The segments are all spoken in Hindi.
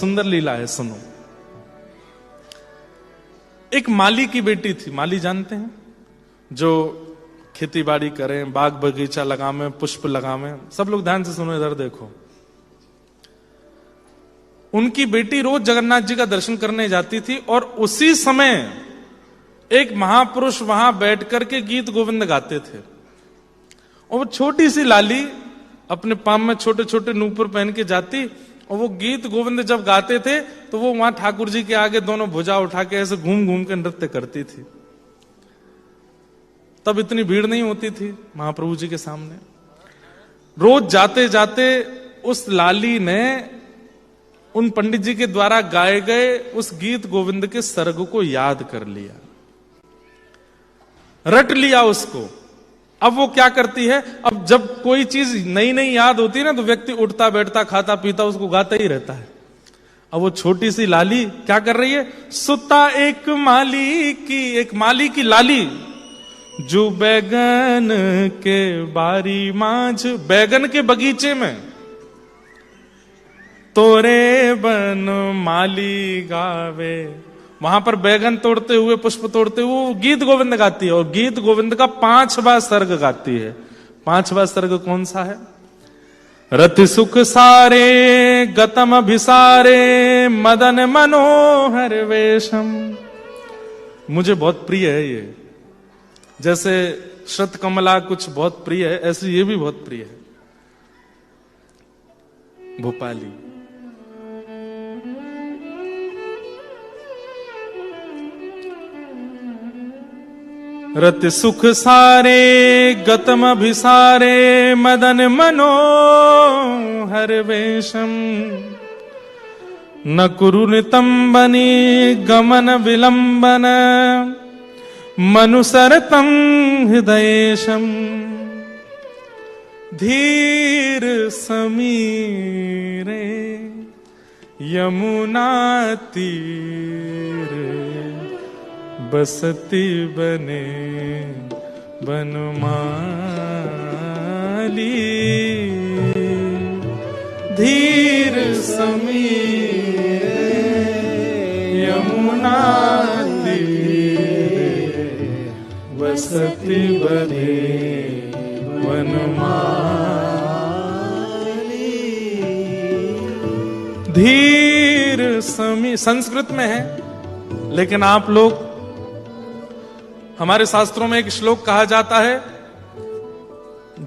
सुंदर लीला है, सुनो। एक माली की बेटी थी, माली जानते हैं, जो खेती बाड़ी करें, बाग बगीचा लगावे, पुष्प लगावे। सब लोग ध्यान से सुनो, इधर देखो। उनकी बेटी रोज जगन्नाथ जी का दर्शन करने जाती थी और उसी समय एक महापुरुष वहां बैठ करके गीत गोविंद गाते थे। और वो छोटी सी लाली अपने पाम में छोटे छोटे नूपुर पहन के जाती और वो गीत गोविंद जब गाते थे तो वो वहां ठाकुर जी के आगे दोनों भुजा उठा के ऐसे घूम घूम के नृत्य करती थी। तब इतनी भीड़ नहीं होती थी महाप्रभु जी के सामने। रोज जाते जाते उस लाली ने उन पंडित जी के द्वारा गाए गए उस गीत गोविंद के सर्ग को याद कर लिया, रट लिया उसको। अब वो क्या करती है, अब जब कोई चीज नई नई याद होती है ना तो व्यक्ति उठता बैठता खाता पीता उसको गाता ही रहता है। अब वो छोटी सी लाली क्या कर रही है, सुता एक माली की लाली, जो बैगन के बारी मांझ, बैगन के बगीचे में तोरे बन माली गावे, वहां पर बैगन तोड़ते हुए, पुष्प तोड़ते हुए वो गीत गोविंद गाती है। और गीत गोविंद का 5वां सर्ग गाती है। 5वां सर्ग कौन सा है? रति सुख सारे गतम अभिसारे मदन मनोहर वेशम। मुझे बहुत प्रिय है ये, जैसे श्रत कमला कुछ बहुत प्रिय है, ऐसे ये भी बहुत प्रिय है। भोपाली। रति सुख सारे गतम अभिसारे मदन मनोहर वेशम, न कुरु नितंबनी गमन विलंबन मनुसरतम हृदयेशम। धीर समीरे यमुना तीर, बसती बने बनमाली। धीर समीरे यमुना तीर, बसती बने बनमाली। धीर समी संस्कृत में है, लेकिन आप लोग, हमारे शास्त्रों में एक श्लोक कहा जाता है,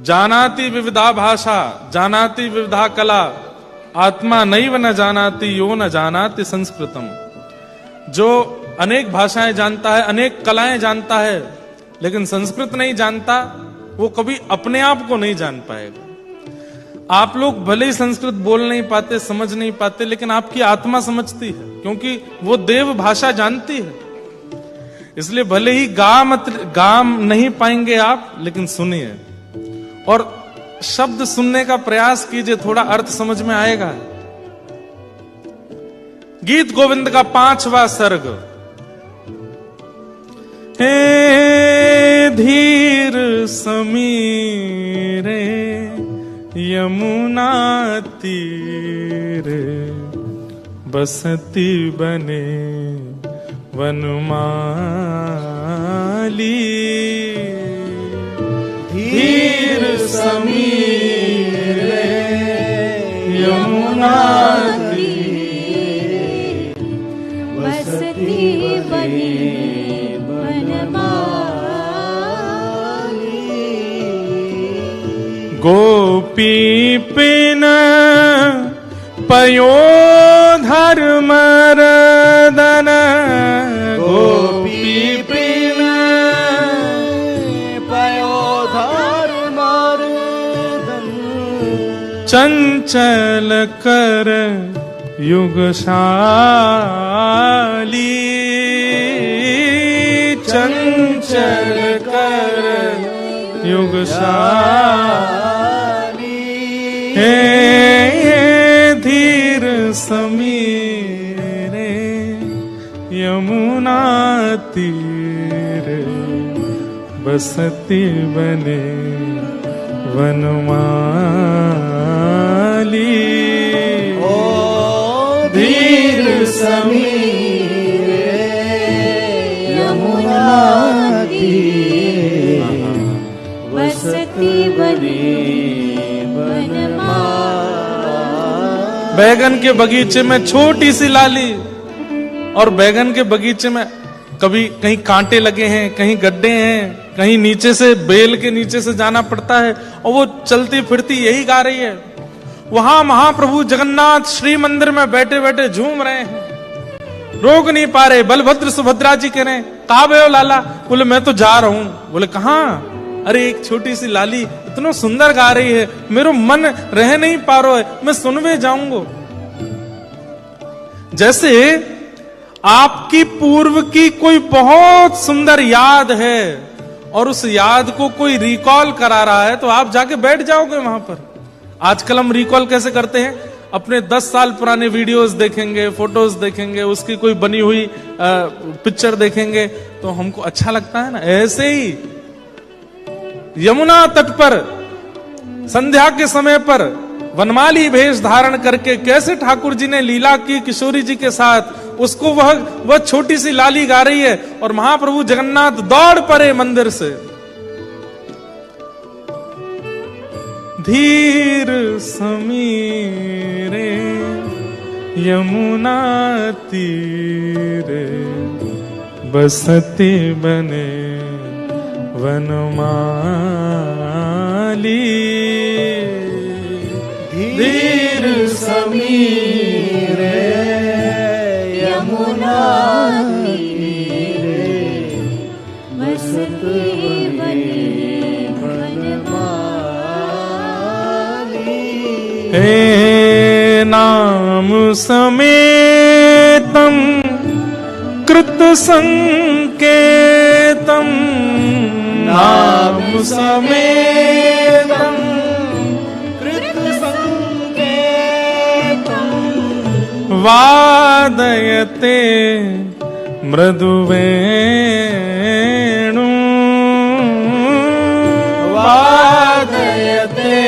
जानाति विविधा भाषा जानाति विविधा कला, आत्मा नैव न जानाति यो न जानाति संस्कृतम। जो अनेक भाषाएं जानता है, अनेक कलाएं जानता है, लेकिन संस्कृत नहीं जानता, वो कभी अपने आप को नहीं जान पाएगा। आप लोग भले ही संस्कृत बोल नहीं पाते, समझ नहीं पाते, लेकिन आपकी आत्मा समझती है, क्योंकि वो देव भाषा जानती है। इसलिए भले ही गा नहीं पाएंगे आप, लेकिन सुनिए और शब्द सुनने का प्रयास कीजिए, थोड़ा अर्थ समझ में आएगा। गीत गोविंद का 5वां सर्ग। हे धीर समीरे यमुना तीर, बसती बने वनमाली। धीर समीरे यमुना तीर, बसती बने वनमाली। गोपी पिन पयोधर मरदन, गोपी पिन पयोधर मरदन, चंचल कर युगशाली। चंचल कर युगशाली। हे धीर समीरे यमुना तीर, बसती बने वनमाली। ओ धीर समीरे यमुना तीरे बसती बनी वनमाली। बैगन के बगीचे में छोटी सी लाली, और बैगन के बगीचे में कभी कहीं कांटे लगे हैं, कहीं गड्ढे हैं, कहीं नीचे से बेल के नीचे से जाना पड़ता है, और वो चलती फिरती यही गा रही है। वहां महाप्रभु जगन्नाथ श्री मंदिर में बैठे बैठे झूम रहे हैं, रोक नहीं पा रहे। बलभद्र सुभद्रा जी कह रहे हैं कहां गए हो लाला? बोले मैं तो जा रहा हूं। बोले कहां? अरे एक छोटी सी लाली इतना सुंदर गा रही है, मेरा मन रह नहीं पा रहा है, मैं सुनवे जाऊंगा। जैसे आपकी पूर्व की कोई बहुत सुंदर याद है और उस याद को कोई रिकॉल करा रहा है, तो आप जाके बैठ जाओगे वहां पर। आजकल हम रिकॉल कैसे करते हैं? अपने 10 साल पुराने वीडियोस देखेंगे, फोटोज देखेंगे, उसकी कोई बनी हुई पिक्चर देखेंगे तो हमको अच्छा लगता है ना। ऐसे ही यमुना तट पर संध्या के समय पर वनमाली भेष धारण करके कैसे ठाकुर जी ने लीला की किशोरी जी के साथ, उसको वह छोटी सी लाली गा रही है, और महाप्रभु जगन्नाथ दौड़ पड़े मंदिर से। धीर समीरे यमुना तीरे बसती बने वनमाली। धीर समीरे यमुना तीरे बसती बनी वनमाली। हे नाम समेतम कृत संकेतम, नाम समेतम कृत संकेतम वादयते मृदुवेणु, वादयते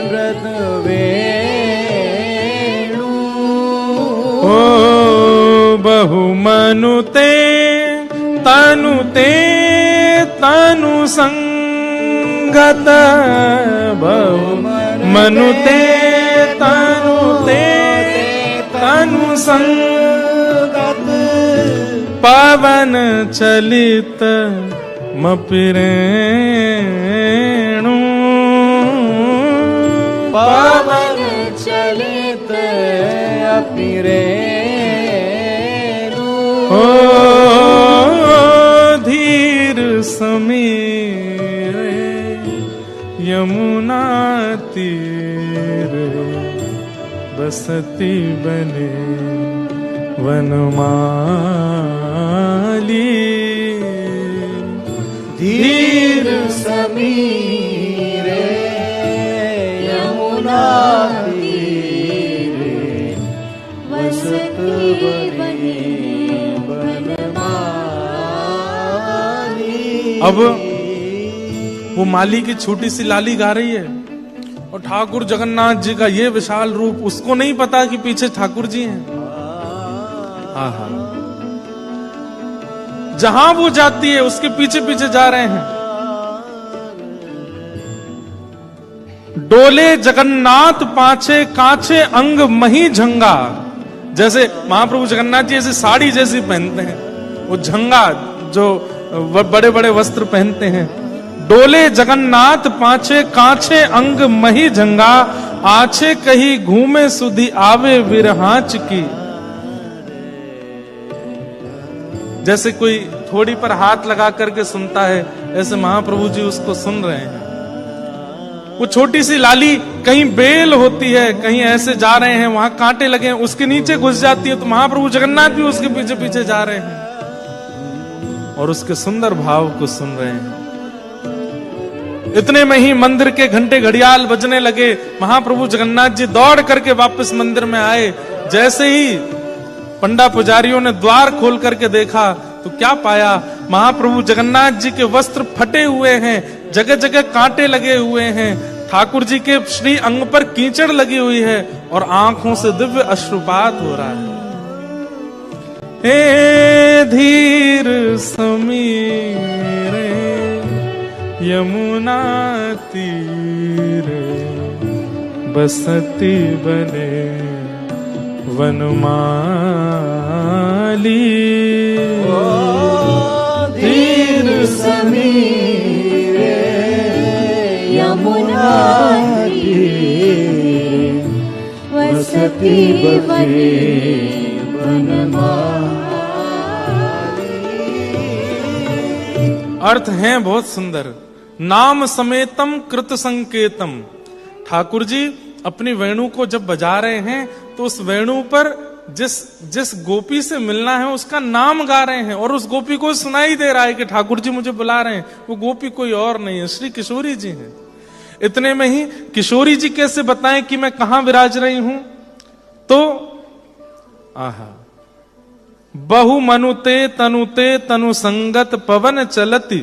मृदुवेणु। ओ बहुमनुते तनुते तनु संगत, बहुमनुते तनुते तनु संगत, पवन चलित मपिरेणु, पवन चलित अपिरेणु। ओ धीर समीरे यमुना तीरे बसती बने वनमाली। धीर समीरे यमुना तीरे बसती बनी वनमाली। अब वो माली की छोटी सी लाली गा रही है, और ठाकुर जगन्नाथ जी का ये विशाल रूप, उसको नहीं पता कि पीछे ठाकुर जी हैं। आहा, जहां वो जाती है उसके पीछे पीछे जा रहे हैं। डोले जगन्नाथ पाछे काछे अंग मही झंगा, जैसे महाप्रभु जगन्नाथ जी ऐसे साड़ी जैसी पहनते हैं, वो झंगा जो बड़े बड़े वस्त्र पहनते हैं। डोले जगन्नाथ पाछे काछे अंग मही झंगा, आछे कही घूमे सुधी आवे विरहाच की। जैसे कोई थोड़ी पर हाथ लगा करके सुनता है, ऐसे महाप्रभु जी उसको सुन रहे हैं। वो छोटी सी लाली कहीं बेल होती है, कहीं ऐसे जा रहे हैं, वहां कांटे लगे हैं, उसके नीचे घुस जाती है, तो महाप्रभु जगन्नाथ भी उसके पीछे पीछे जा रहे हैं और उसके सुंदर भाव को सुन रहे हैं। इतने में ही मंदिर के घंटे घड़ियाल बजने लगे। महाप्रभु जगन्नाथ जी दौड़ करके वापस मंदिर में आए। जैसे ही पंडा पुजारियों ने द्वार खोल करके देखा तो क्या पाया, महाप्रभु जगन्नाथ जी के वस्त्र फटे हुए हैं, जगह जगह कांटे लगे हुए हैं, ठाकुर जी के श्री अंग पर कीचड़ लगी हुई है और आंखों से दिव्य अश्रुपात हो रहा है। हे धीर समीरे यमुना तीरे बसती बने वनमाली। धीर समीरे यमुना तीरे वसती बने वनमाली। अर्थ हैं बहुत सुंदर। नाम समेतम कृत संकेतम। ठाकुर जी अपनी वेणु को जब बजा रहे हैं तो उस वेणु पर जिस गोपी से मिलना है उसका नाम गा रहे हैं, और उस गोपी को सुनाई दे रहा है कि ठाकुर जी मुझे बुला रहे हैं। वो गोपी कोई और नहीं है, श्री किशोरी जी हैं। इतने में ही किशोरी जी कैसे बताएं कि मैं कहां विराज रही हूं, तो आहा, बहु मनुते तनुते तनु संगत पवन चलती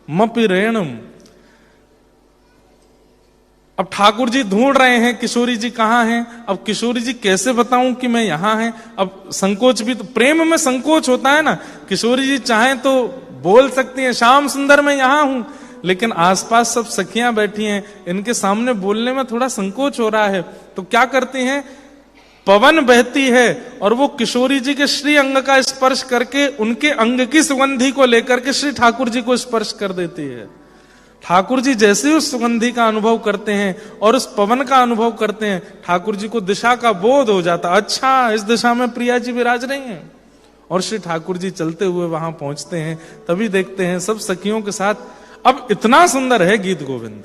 मपि रेणुम। अब ठाकुर जी ढूंढ रहे हैं किशोरी जी कहां हैं। अब किशोरी जी कैसे बताऊं कि मैं यहां हैं। अब संकोच भी तो, प्रेम में संकोच होता है ना। किशोरी जी चाहें तो बोल सकती हैं श्याम सुंदर मैं यहां हूं, लेकिन आसपास सब सखियां बैठी हैं, इनके सामने बोलने में थोड़ा संकोच हो रहा है। तो क्या करती हैं, पवन बहती है और वो किशोरी जी के श्री अंग का स्पर्श करके उनके अंग की सुगंधी को लेकर के श्री ठाकुर जी को स्पर्श कर देती है। ठाकुर जी जैसे उस सुगंधी का अनुभव करते हैं और उस पवन का अनुभव करते हैं, ठाकुर जी को दिशा का बोध हो जाता, अच्छा इस दिशा में प्रिया जी विराज रही हैं। और श्री ठाकुर जी चलते हुए वहां पहुंचते हैं, तभी देखते हैं सब सखियों के साथ। अब इतना सुंदर है गीत गोविंद,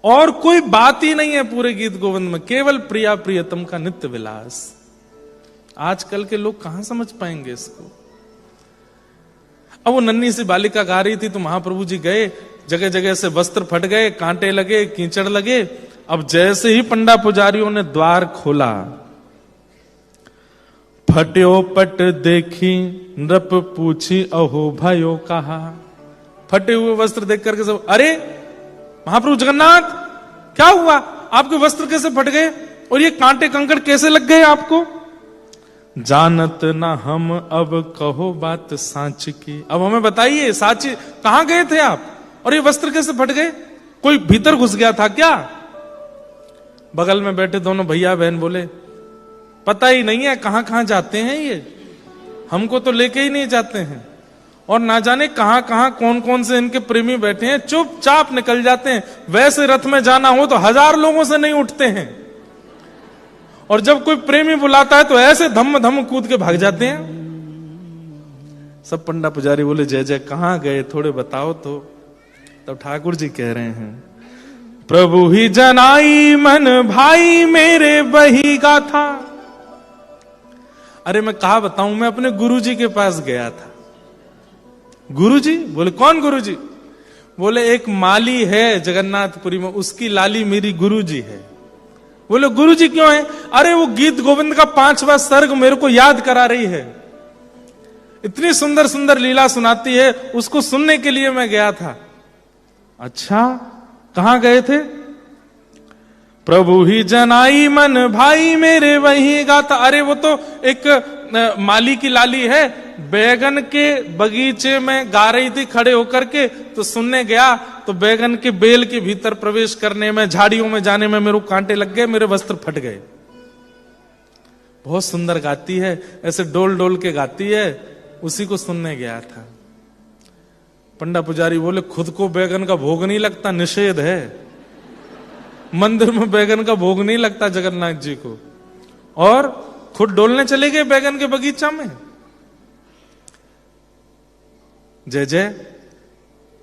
और कोई बात ही नहीं है पूरे गीत गोविंद में, केवल प्रिया प्रियतम का नित्य विलास। आजकल के लोग कहां समझ पाएंगे इसको। अब वो नन्ही सी बालिका गा रही थी तो महाप्रभु जी गए, जगह जगह से वस्त्र फट गए, कांटे लगे, कीचड़ लगे। अब जैसे ही पंडा पुजारियों ने द्वार खोला, फट्यो पट देखी नृप पूछी अहो भयो कहा। फटे हुए वस्त्र देख करके सब, अरे महाप्रभु जगन्नाथ क्या हुआ, आपके वस्त्र कैसे फट गए और ये कांटे कंकड़ कैसे लग गए आपको। जानत ना हम अब कहो बात साच की। अब हमें बताइए साची कहां गए थे आप और ये वस्त्र कैसे फट गए, कोई भीतर घुस गया था क्या। बगल में बैठे दोनों भैया बहन बोले पता ही नहीं है कहां कहां जाते हैं ये, हमको तो लेके ही नहीं जाते हैं, और ना जाने कहां कहां कौन कौन से इनके प्रेमी बैठे हैं, चुपचाप निकल जाते हैं। वैसे रथ में जाना हो तो 1000 लोगों से नहीं उठते हैं, और जब कोई प्रेमी बुलाता है तो ऐसे धम धम कूद के भाग जाते हैं। सब पंडा पुजारी बोले जय जय कहां गए थोड़े बताओ तो। तब ठाकुर जी कह रहे हैं प्रभु ही जनाई मन भाई मेरे बही गाथा। अरे मैं कहा बताऊं, मैं अपने गुरुजी के पास गया था। गुरुजी? बोले कौन गुरुजी? बोले एक माली है जगन्नाथपुरी में, उसकी लाली मेरी गुरुजी है। बोले गुरुजी क्यों है? अरे वो गीत गोविंद का 5वां सर्ग मेरे को याद करा रही है, इतनी सुंदर सुंदर लीला सुनाती है, उसको सुनने के लिए मैं गया था। अच्छा कहां गए थे? प्रभु ही जनाई मन भाई मेरे वही गाता। अरे वो तो एक माली की लाली है, बैगन के बगीचे में गा रही थी खड़े होकर के, तो सुनने गया तो बैगन के बेल के भीतर प्रवेश करने में, झाड़ियों में जाने में मेरे को कांटे लग गए, मेरे वस्त्र फट गए। बहुत सुंदर गाती है, ऐसे डोल डोल के गाती है, उसी को सुनने गया था। पंडा पुजारी बोले खुद को बैगन का भोग नहीं लगता, निषेध है, मंदिर में बैगन का भोग नहीं लगता जगन्नाथ जी को, और खुद डोलने चले गए बैगन के बगीचा में। जय जय,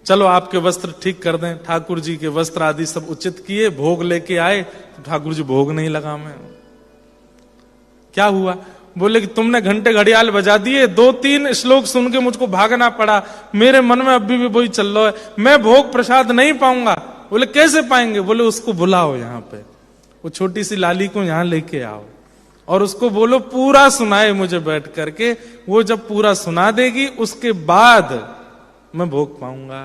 चलो आपके वस्त्र ठीक कर दें। ठाकुर जी के वस्त्र आदि सब उचित किए, भोग लेके आए तो ठाकुर जी भोग नहीं लगा। मैं क्या हुआ? बोले कि तुमने घंटे घड़ियाल बजा दिए, 2-3 श्लोक सुन के मुझको भागना पड़ा, मेरे मन में अभी भी वही चल रहा है, मैं भोग प्रसाद नहीं पाऊंगा। बोले कैसे पाएंगे? बोले उसको बुलाओ यहाँ पे, वो छोटी सी लाली को यहाँ लेके आओ और उसको बोलो पूरा सुनाए मुझे बैठ करके। वो जब पूरा सुना देगी उसके बाद मैं भोग पाऊंगा।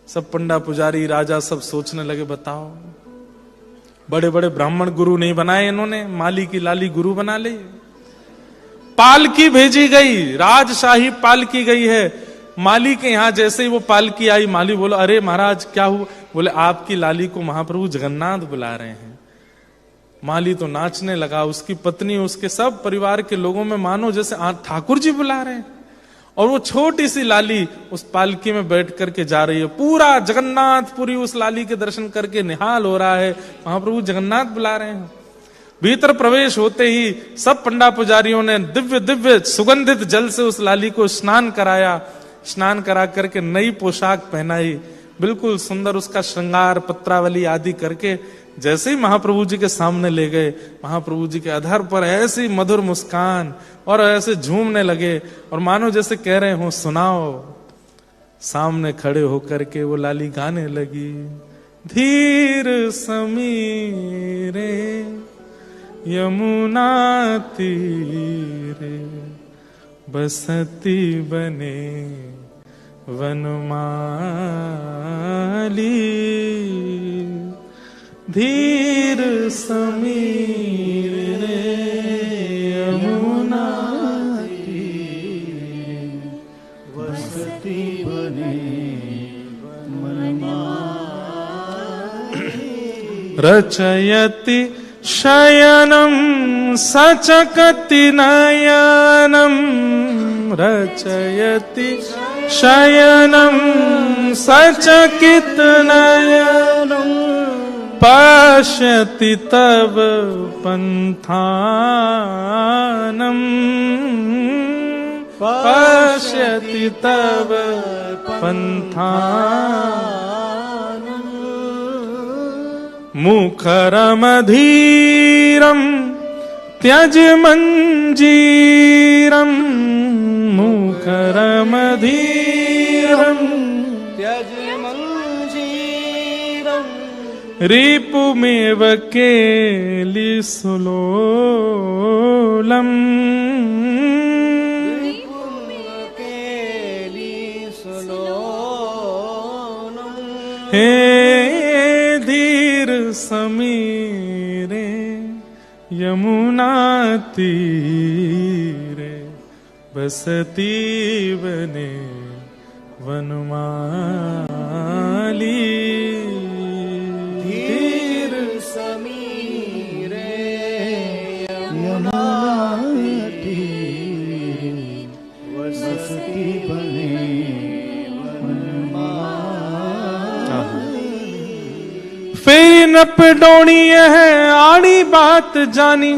सब पंडा पुजारी राजा सब सोचने लगे, बताओ बड़े बड़े ब्राह्मण गुरु नहीं बनाए इन्होंने, माली की लाली गुरु बना ले। पालकी भेजी गई, राजशाही पालकी गई है। माली के यहां जैसे ही वो पालकी आई, माली बोला अरे महाराज क्या हुआ? बोले आपकी लाली को महाप्रभु जगन्नाथ बुला रहे हैं। माली तो नाचने लगा, उसकी पत्नी, उसके सब परिवार के लोगों में मानो जैसे ठाकुर जी बुला रहे हैं। और वो छोटी सी लाली उस पालकी में बैठ करके जा रही है। पूरा जगन्नाथपुरी उस लाली के दर्शन करके निहाल हो रहा है, महाप्रभु जगन्नाथ बुला रहे हैं। भीतर प्रवेश होते ही सब पंडा पुजारियों ने दिव्य दिव्य सुगंधित जल से उस लाली को स्नान कराया। स्नान करा करके नई पोशाक पहनाई, बिल्कुल सुंदर उसका श्रृंगार पत्रावली आदि करके जैसे ही महाप्रभु जी के सामने ले गए, महाप्रभु जी के अधर पर ऐसी मधुर मुस्कान और ऐसे झूमने लगे और मानो जैसे कह रहे हो सुनाओ। सामने खड़े होकर के वो लाली गाने लगी, धीर समीरे यमुना तीरे बसती बने वनमाली, धीर समीरे यमुना तीरे बसती बने वनमाली। रचयति शयनं सचकति नयनं, रचयति शयनं सचकित नयनं, पश्यति तव पंथानं, पश्यति तव पंथानं, मुखरमधीरं त्यज मंजीरं, मुखरमधीरं त्यज मंजीरं, रिपुमेव केलिसुलोलम्, केलिसुलोलम्। हे धीर समीरे यमुना तीरे बसती बने वनमाली, धीर समीरे यमुना तीरे बसती बने वनमाली। फेरी नप डोणी है आड़ी बात जानी,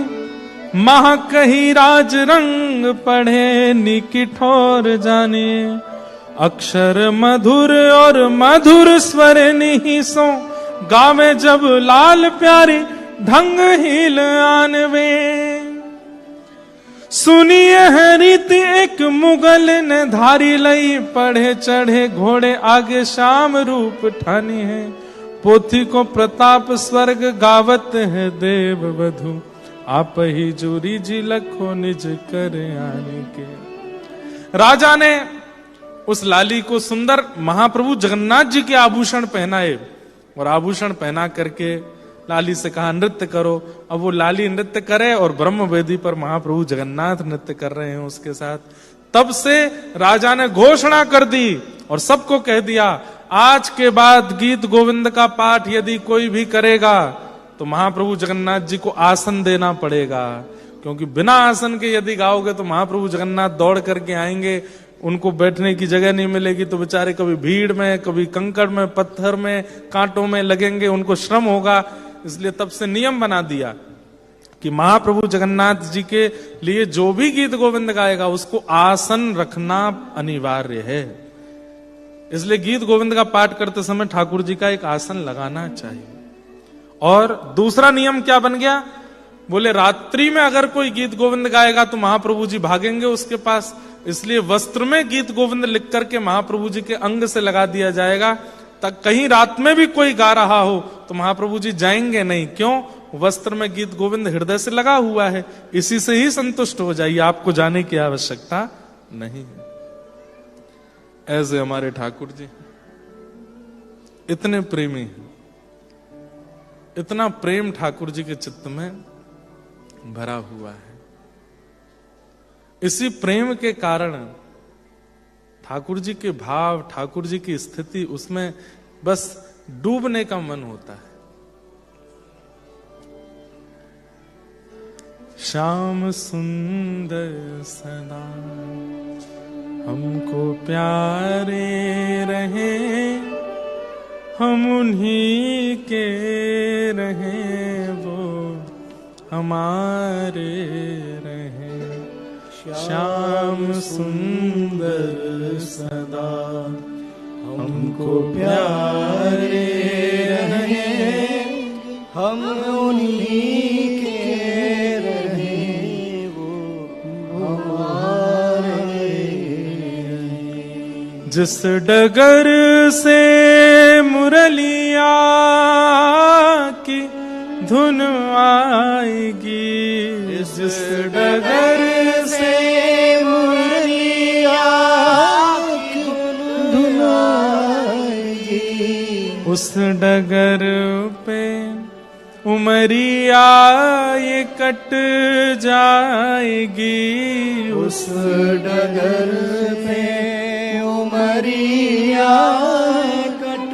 महा कही राज रंग पढ़े निकिठोर जाने, अक्षर मधुर और मधुर स्वर निहिसो, गावे जब लाल प्यारी ढंग हिल आनवे। सुनिए है रीति एक मुगल ने धारी लई, पढ़े चढ़े घोड़े आगे श्याम रूप ठानी है, पोथी को प्रताप स्वर्ग गावत है देव वधु, आप ही जोरी जी लखो निज कर आने के। राजा ने उस लाली को सुंदर महाप्रभु जगन्नाथ जी के आभूषण पहनाए और आभूषण पहना करके लाली से कहा नृत्य करो। अब वो लाली नृत्य करे और ब्रह्म वेदी पर महाप्रभु जगन्नाथ नृत्य कर रहे हैं उसके साथ। तब से राजा ने घोषणा कर दी और सबको कह दिया, आज के बाद गीत गोविंद का पाठ यदि कोई भी करेगा तो महाप्रभु जगन्नाथ जी को आसन देना पड़ेगा, क्योंकि बिना आसन के यदि गाओगे तो महाप्रभु जगन्नाथ दौड़ करके आएंगे, उनको बैठने की जगह नहीं मिलेगी, तो बेचारे कभी भीड़ में, कभी कंकड़ में, पत्थर में, कांटों में लगेंगे, उनको श्रम होगा। इसलिए तब से नियम बना दिया कि महाप्रभु जगन्नाथ जी के लिए जो भी गीत गोविंद गाएगा उसको आसन रखना अनिवार्य है। इसलिए गीत गोविंद का पाठ करते समय ठाकुर जी का एक आसन लगाना चाहिए। और दूसरा नियम क्या बन गया, बोले रात्रि में अगर कोई गीत गोविंद गाएगा तो महाप्रभु जी भागेंगे उसके पास, इसलिए वस्त्र में गीत गोविंद लिख करके महाप्रभु जी के अंग से लगा दिया जाएगा। तक कहीं रात में भी कोई गा रहा हो तो महाप्रभु जी जाएंगे नहीं। क्यों? वस्त्र में गीत गोविंद हृदय से लगा हुआ है, इसी से ही संतुष्ट हो जाइए, आपको जाने की आवश्यकता नहीं है। ऐसे हमारे ठाकुर जी इतने प्रेमी हैं, इतना प्रेम ठाकुर जी के चित्त में भरा हुआ है। इसी प्रेम के कारण ठाकुर जी के भाव, ठाकुर जी की स्थिति, उसमें बस डूबने का मन होता है। श्याम सुंदर सदा हमको प्यारे रहे, हम उन्हीं के रहे, वो हमारे रहे। श्याम सुंदर सदा हमको प्यारे रहे, हम उन्हीं के रहे, वो हमारे। जिस डगर से मुरलिया की धुन आएगी, जिस डगर से मुरलिया की धुन आएगी, उस डगर पे उमरिया ये कट जाएगी, उस डगर पे उमरिया कट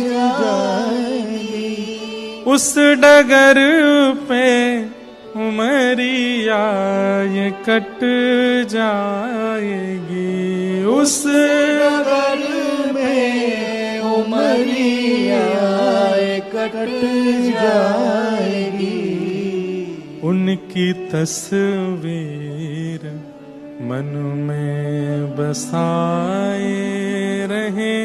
जाएगी, उस डगर पे उमरिया ये कट जाएगी, उस डगर में उमरिया कट जाएगी। उनकी तस्वीर मन में बसाए रहे,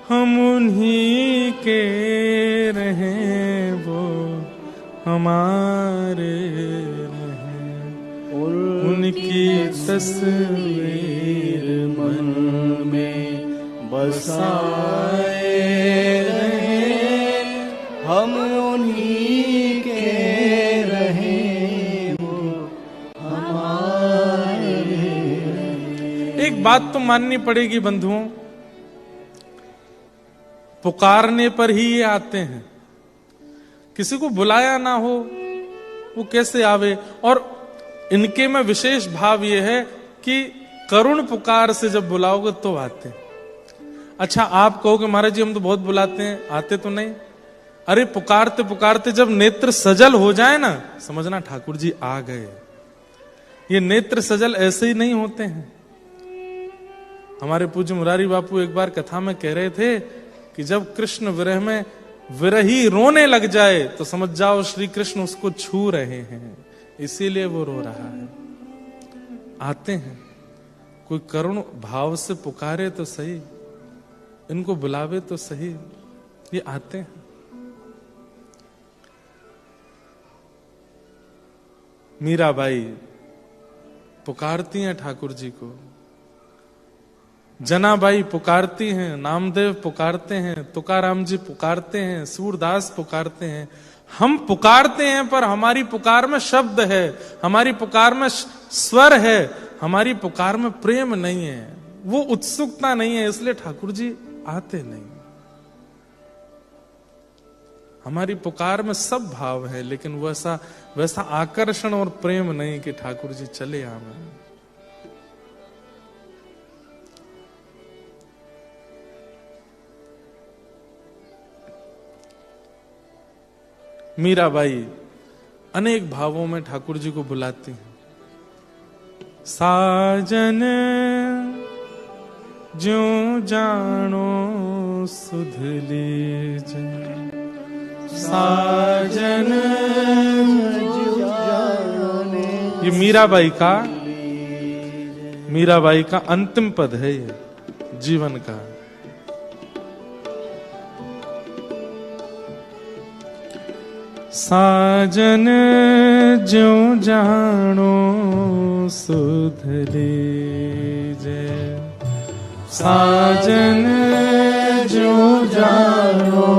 हम उन्हीं के रहे, वो हमारे रहे। उनकी तस्वीर मन में बसाए रहे, हम उन्हीं के रहे, वो हमारे। एक बात तो माननी पड़ेगी बंधुओं, पुकारने पर ही ये आते हैं। किसी को बुलाया ना हो वो कैसे आवे? और इनके में विशेष भाव ये है कि करुण पुकार से जब बुलाओगे तो आते हैं। अच्छा, आप कहोगे महाराज जी हम तो बहुत बुलाते हैं, आते तो नहीं। अरे पुकारते पुकारते जब नेत्र सजल हो जाए ना, समझना ठाकुर जी आ गए। ये नेत्र सजल ऐसे ही नहीं होते हैं। हमारे पूज्य मुरारी बापू एक बार कथा में कह रहे थे कि जब कृष्ण विरह में विरही रोने लग जाए तो समझ जाओ श्री कृष्ण उसको छू रहे हैं, इसीलिए वो रो रहा है। आते हैं, कोई करुण भाव से पुकारे तो सही, इनको बुलावे तो सही, ये आते हैं। मीराबाई पुकारती हैं ठाकुर जी को, जनाबाई पुकारती हैं, नामदेव पुकारते हैं, तुकाराम जी पुकारते हैं, सूरदास पुकारते हैं। हम पुकारते हैं पर हमारी पुकार में शब्द है, हमारी पुकार में स्वर है, हमारी पुकार में प्रेम नहीं है, वो उत्सुकता नहीं है, इसलिए ठाकुर जी आते नहीं। हमारी पुकार में सब भाव है, लेकिन वैसा आकर्षण और प्रेम नहीं कि ठाकुर जी चले आवे। मीराबाई अनेक भावों में ठाकुर जी को बुलाती हैं। साजन ज्यों जानो सुध लीजे, साजन ये मीराबाई का अंतिम पद है, ये जीवन का। साजन ज्यों जानो सुध लीजे, साजन ज्यों जानो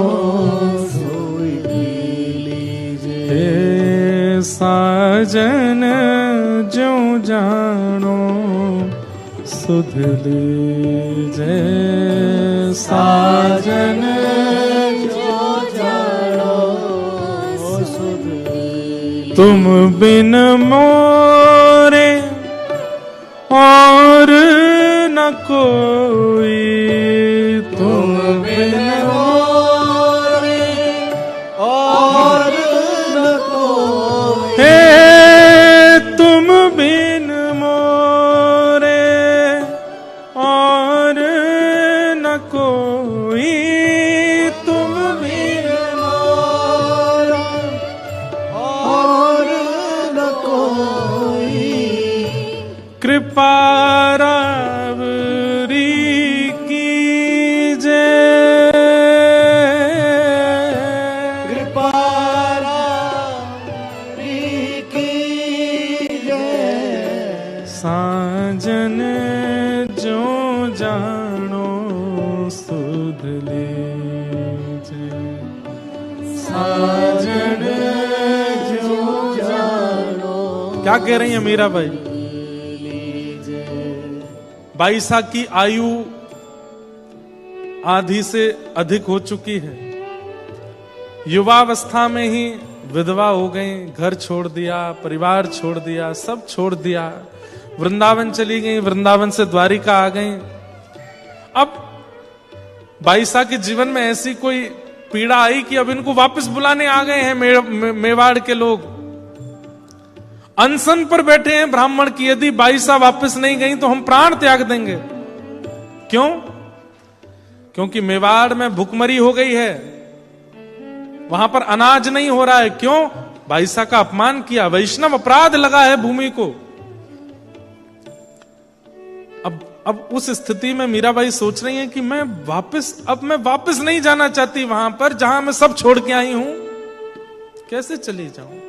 सुध लीजे, साजन ज्यों जानो सुध लीजे, साजन तुम बिन मोरे और न कोई तुम बिन और न कोई हे तुम बिन मोरे और न कोई तुम बिन मोरा और न कोई कृपा रावरी कीजे कृपा रावरी कीजे साजन जो जानो सुध लीजे साजन जो जानो क्या कह रही है मीरा भाई? बाईसा की आयु आधी से अधिक हो चुकी है। युवावस्था में ही विधवा हो गई, घर छोड़ दिया, परिवार छोड़ दिया, सब छोड़ दिया, वृंदावन चली गई, वृंदावन से द्वारिका आ गई। अब बाईसा के जीवन में ऐसी कोई पीड़ा आई कि अब इनको वापस बुलाने आ गए हैं मेवाड़ के लोग। अनशन पर बैठे हैं ब्राह्मण की, यदि बाईसा वापस नहीं गई तो हम प्राण त्याग देंगे। क्यों? क्योंकि मेवाड़ में भुखमरी हो गई है, वहां पर अनाज नहीं हो रहा है। क्यों? बाईसा का अपमान किया, वैष्णव अपराध लगा है भूमि को। अब उस स्थिति में मीराबाई सोच रही है कि मैं वापस नहीं जाना चाहती वहां पर जहां मैं सब छोड़ के आई हूं। कैसे चली जाऊं?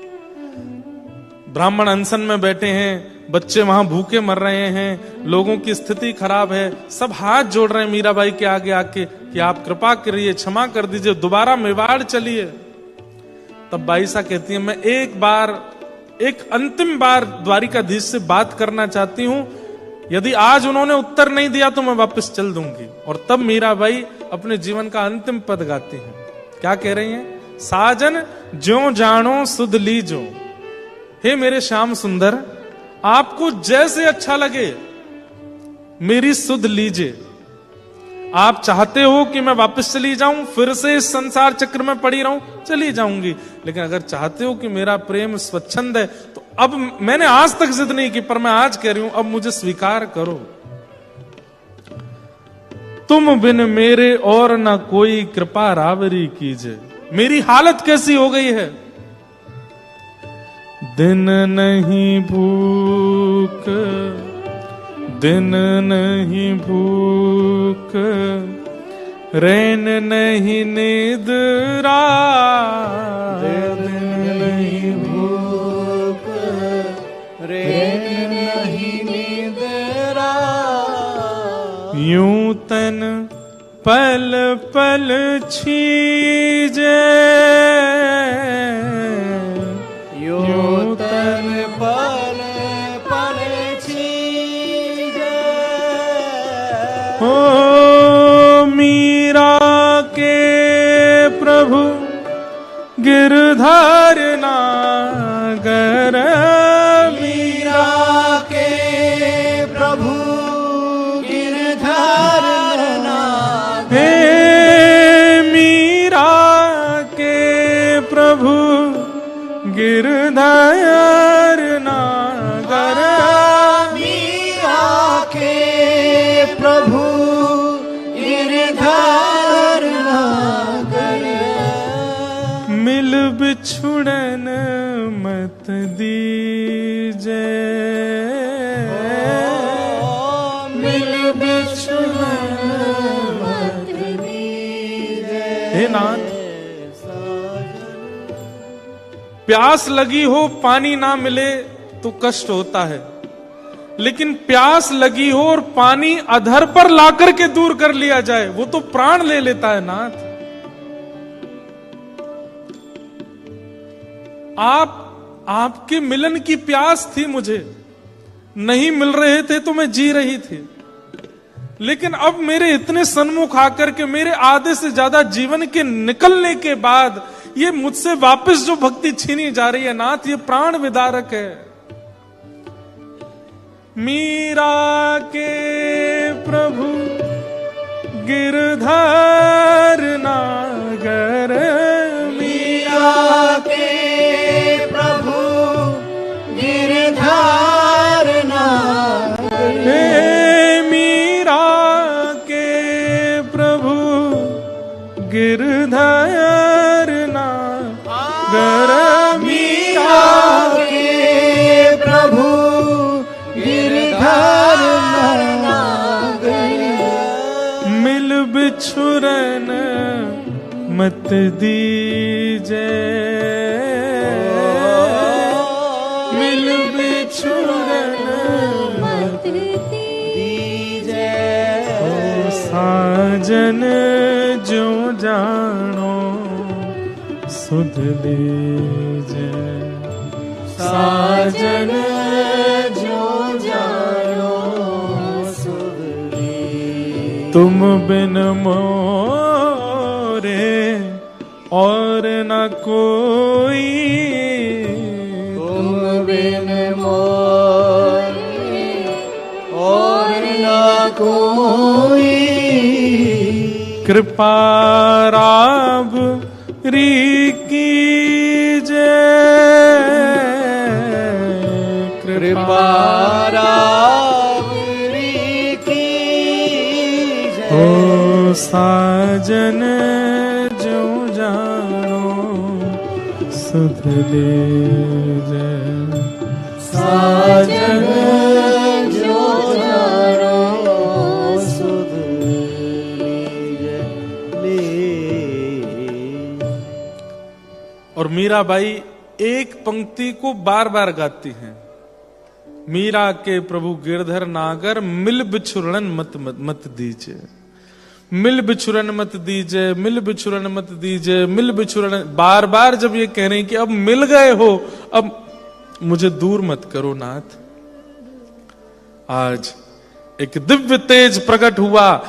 ब्राह्मण अनशन में बैठे हैं, बच्चे वहां भूखे मर रहे हैं, लोगों की स्थिति खराब है, सब हाथ जोड़ रहे हैं मीराबाई के आगे आके कि आप कृपा करिए, क्षमा कर दीजिए, दोबारा मेवाड़ चलिए। तब बाईसा कहती है, मैं एक अंतिम बार द्वारिकाधीश से बात करना चाहती हूं, यदि आज उन्होंने उत्तर नहीं दिया तो मैं वापस चल दूंगी। और तब मीराबाई अपने जीवन का अंतिम पद गाती हैं। क्या कह रही हैं? साजन ज्यों जानो सुध लीजो। हे मेरे श्याम सुंदर, आपको जैसे अच्छा लगे मेरी सुध लीजिए। आप चाहते हो कि मैं वापस चली जाऊं, फिर से इस संसार चक्र में पड़ी रहूं, चली जाऊंगी। लेकिन अगर चाहते हो कि मेरा प्रेम स्वच्छंद है तो अब मैंने आज तक जिद नहीं की, पर मैं आज कह रही हूं, अब मुझे स्वीकार करो। तुम बिन मेरे और ना कोई कृपा रावरी कीजिए। मेरी हालत कैसी हो गई है? दिन नहीं भूख, दिन नहीं भूख, रैन नहीं निद्रा, दिन नहीं भूख रैन नहीं निद्रा, यूं तन पल पल छीजे, यूं तन पल पल छीजे। ओ मीरा के प्रभु गिरधर नागर, मीरा के प्रभु गिरधर नागर, हे मीरा के प्रभु गिरधर नागर, मीरा के प्रभु गिरधर नागर, मिल बिछुड़न मत दीजे, मिल बिछुड़न मत दीजे। हे नाथ, प्यास लगी हो पानी ना मिले तो कष्ट होता है, लेकिन प्यास लगी हो और पानी अधर पर लाकर के दूर कर लिया जाए, वो तो प्राण ले लेता है नाथ। आपके मिलन की प्यास थी मुझे, नहीं मिल रहे थे तो मैं जी रही थी, लेकिन अब मेरे इतने सन्मुख आकर के, मेरे आधे से ज्यादा जीवन के निकलने के बाद ये मुझसे वापस जो भक्ति छीनी जा रही है नाथ, ये प्राण विदारक है। मीरा के प्रभु गिरधर नागर, मीरा के प्रभु गिरधर नागर, हे मीरा के प्रभु गिरधर नागर, मीरा के प्रभु गिरधर नागर, मिल बिछुरन मत दीजे, मिल बिछुरन मत दीजे, साजन जो जानो सुध लीजे, साजन जो जानो सुध लीजे, तुम बिन मोरे और न कोई, तुम बिन मोरे और न कोई, कृपा राब री कीजे, कृपा रावरी कीजे, ओ साजन जो जानो सुध लीजे, साजन जो जानो सुध लीजे, ले। और मीराबाई एक पंक्ति को बार बार गाती हैं, मीरा के प्रभु गिरधर नागर, मिल बिछुरन मत दीजिए, मिल बिछुरन मत दीजिए, मिल बिछुरन मत दीजिए, मिल बिछुरन, बार बार जब ये कह रहे हैं कि अब मिल गए हो, अब मुझे दूर मत करो नाथ। आज एक दिव्य तेज प्रकट हुआ,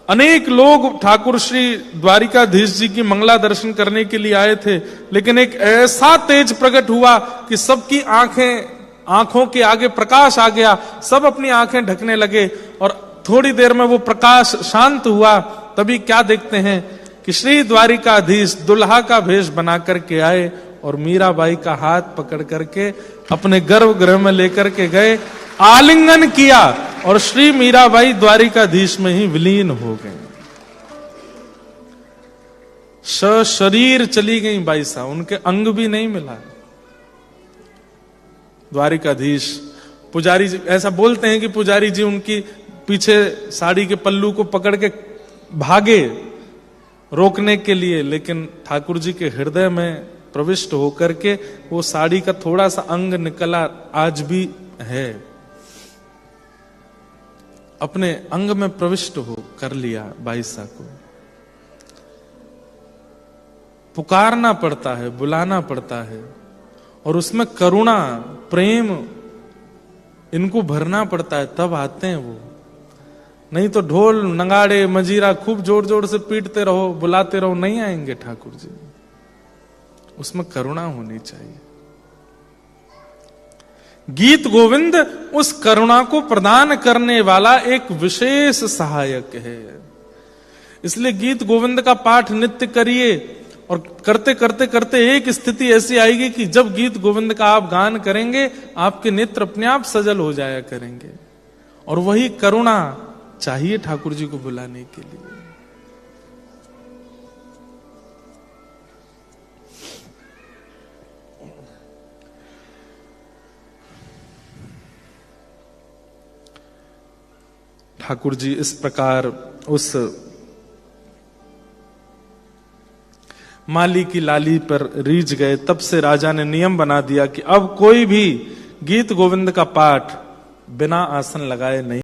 अनेक लोग ठाकुर श्री द्वारिकाधीश जी की मंगला दर्शन करने के लिए आए थे, लेकिन एक ऐसा तेज प्रकट हुआ कि सबकी आंखों के आगे प्रकाश आ गया, सब अपनी आंखें ढकने लगे, और थोड़ी देर में वो प्रकाश शांत हुआ। तभी क्या देखते हैं कि श्री द्वारिकाधीश दुल्हा का भेष बना करके आए और मीराबाई का हाथ पकड़ करके अपने गर्भगृह में लेकर के गए, आलिंगन किया, और श्री मीराबाई द्वारिकाधीश में ही विलीन हो गए। शरीर चली गई बाई साहब, उनके अंग भी नहीं मिला। द्वारिकाधीश पुजारी जी ऐसा बोलते हैं कि पुजारी जी उनकी पीछे साड़ी के पल्लू को पकड़ के भागे रोकने के लिए, लेकिन ठाकुर जी के हृदय में प्रविष्ट होकर के वो साड़ी का थोड़ा सा अंग निकला, आज भी है, अपने अंग में प्रविष्ट हो कर लिया। बाईसा को पुकारना पड़ता है, बुलाना पड़ता है, और उसमें करुणा प्रेम इनको भरना पड़ता है, तब आते हैं वो। नहीं तो ढोल नगाड़े मजीरा खूब जोर जोर से पीटते रहो, बुलाते रहो, नहीं आएंगे ठाकुर जी। उसमें करुणा होनी चाहिए। गीत गोविंद उस करुणा को प्रदान करने वाला एक विशेष सहायक है। इसलिए गीत गोविंद का पाठ नित्य करिए, और करते करते करते एक स्थिति ऐसी आएगी कि जब गीत गोविंद का आप गान करेंगे, आपके नेत्र अपने आप सजल हो जाया करेंगे। और वही करुणा चाहिए ठाकुर जी को बुलाने के लिए। ठाकुर जी इस प्रकार उस माली की लाली पर रीझ गए। तब से राजा ने नियम बना दिया कि अब कोई भी गीत गोविंद का पाठ बिना आसन लगाए नहीं